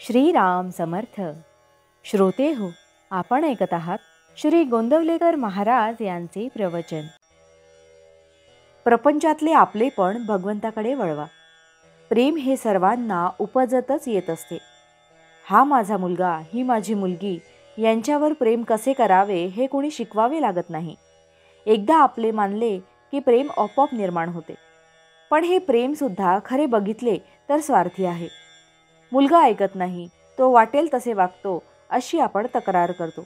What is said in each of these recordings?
श्रीराम समर्थ. श्रोते हो, आपण ऐकत आहात श्री गोंदवलेकर महाराज यांचे प्रवचन. प्रपंचातले आपलेपण भगवंताकडे वळवा. प्रेम हे सर्वांना उपजतच येत असते. हा माझा मुलगा, ही माझी मुलगी यांच्यावर प्रेम कसे करावे हे कोणी शिकवावे लागत नाही. एकदा आपले मानले की प्रेम आपोआप निर्माण होते. पण हे प्रेमसुद्धा खरे बघितले तर स्वार्थी आहे. मुलगा ऐकत नाही, तो वाटेल तसे वागतो अशी आपण तक्रार करतो.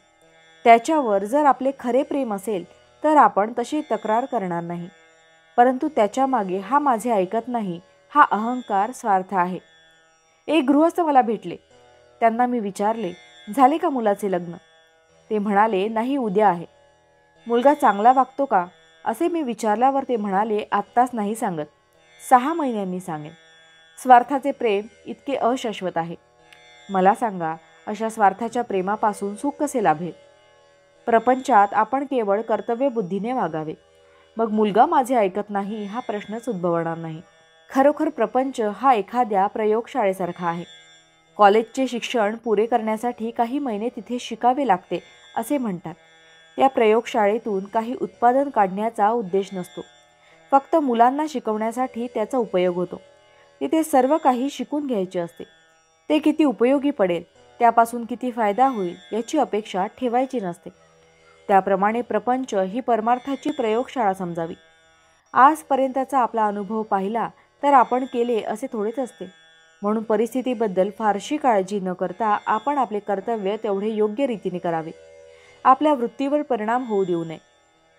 त्याच्यावर जर आपले खरे प्रेम असेल तर आपण तशी तक्रार करणार नाही. परंतु त्याच्या मागे हा माझे ऐकत नाही हा अहंकार, स्वार्थ आहे. एक गृहस्थ मला भेटले. त्यांना मी विचारले, झाले का मुलाचे लग्न? ते म्हणाले, नाही, उद्या आहे. मुलगा चांगला वागतो का असे मी विचारल्यावर ते म्हणाले, आत्ताच नाही सांगत, 6 महिन्यांनी सांगेन. स्वार्थाचे प्रेम इतके अशाश्वत आहे. मला सांगा, अशा स्वार्थाच्या प्रेमापासून सुख कसे लाभेल? प्रपंचात आपण केवळ कर्तव्यबुद्धीने वागावे. मग मुलगा माझे ऐकत नाही हा प्रश्नच उद्भवणार नाही. खरोखर प्रपंच हा एखाद्या प्रयोगशाळेसारखा आहे. कॉलेजचे शिक्षण पुरे करण्यासाठी काही महिने तिथे शिकावे लागते असे म्हणतात. त्या प्रयोगशाळेतून काही उत्पादन काढण्याचा उद्देश नसतो. फक्त मुलांना शिकवण्यासाठी त्याचा उपयोग होतो. तिथे सर्व काही शिकून घ्यायचे असते. ते किती उपयोगी पडेल, त्यापासून किती फायदा होईल याची अपेक्षा ठेवायची नसते. त्याप्रमाणे प्रपंच ही परमार्थाची प्रयोगशाळा समजावी. आजपर्यंतचा आपला अनुभव पाहिला तर आपण केले असे थोडेच असते. म्हणून परिस्थितीबद्दल फारशी काळजी न करता आपण आपले कर्तव्य तेवढे योग्य रीतीने करावे. आपल्या वृत्तीवर परिणाम होऊ देऊ नये.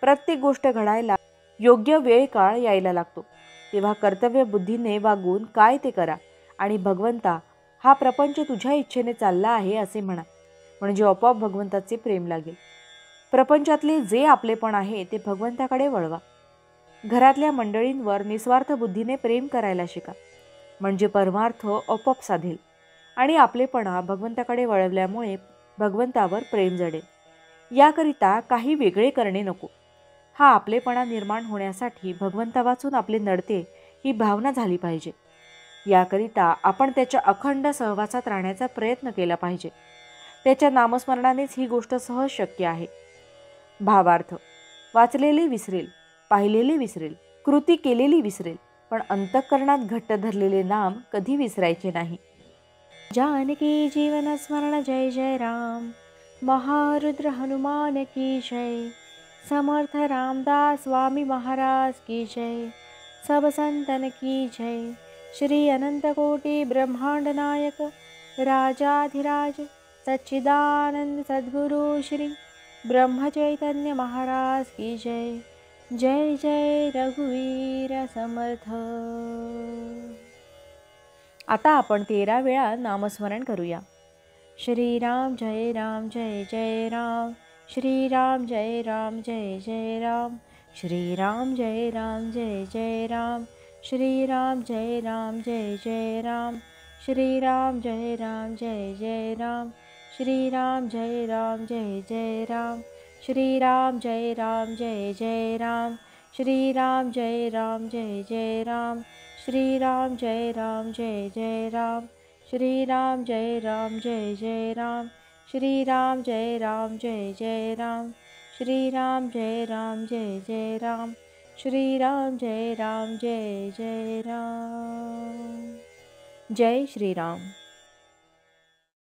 प्रत्येक गोष्ट घडायला योग्य वेळ काळ यायला लागतो. तेव्हा कर्तव्य बुद्धीने वागून काय ते करा आणि भगवंता, हा प्रपंच तुझ्या इच्छेने चालला आहे असे म्हणा. म्हणजे आपोआप भगवंताचे प्रेम लागेल. प्रपंचातले जे आपलेपण आहे ते भगवंताकडे वळवा. घरातल्या मंडळींवर निस्वार्थ बुद्धीने प्रेम करायला शिका. म्हणजे परमार्थ आपोआप साधेल आणि आपलेपणा भगवंताकडे वळवल्यामुळे भगवंतावर प्रेम जडेल. याकरिता काही वेगळे करणे नको. हा आपलेपणा निर्माण होण्यासाठी भगवंता वाचून आपले नडते ही भावना झाली पाहिजे. याकरिता आपण त्याच्या अखंड सहवासात राहण्याचा प्रयत्न केला पाहिजे. त्याच्या नामस्मरणानेच ही गोष्ट सहज शक्य आहे. भावार्थ: वाचलेले विसरेल, पाहिलेले विसरेल, कृती केलेली विसरेल, पण अंतःकरणात घट्ट धरलेले नाम कधी विसरायचे नाही. जानकी जीवन स्मरण जय जय राम. महारुद्र हनुमान की जय. समर्थ रामदास स्वामी महाराज की जय. सब संतन की जय. श्री अनंत कोटि ब्रह्मांड नायक राजाधिराज सच्चिदानंद सद्गुरु श्री ब्रह्म चैतन्य महाराज की जय. जय जय रघुवीर समर्थ. आता आपण 13 वेळा नामस्मरण करूया. श्रीराम जय राम जय जय राम. श्रीराम जय राम जय जय राम. श्रीराम जय राम जय जय राम. श्रीराम जय राम जय जय राम. श्रीराम जय राम जय जय राम. श्रीराम जय राम जय जय राम. श्रीराम जय राम जय जय राम. श्रीराम जय राम जय जय राम. श्रीराम जय राम जय जय राम. श्रीराम जय राम जय जय राम. श्रीराम जय राम जय जय राम. श्रीराम जय राम जय जय राम. श्रीराम जय राम जय जय राम. जय श्रीराम.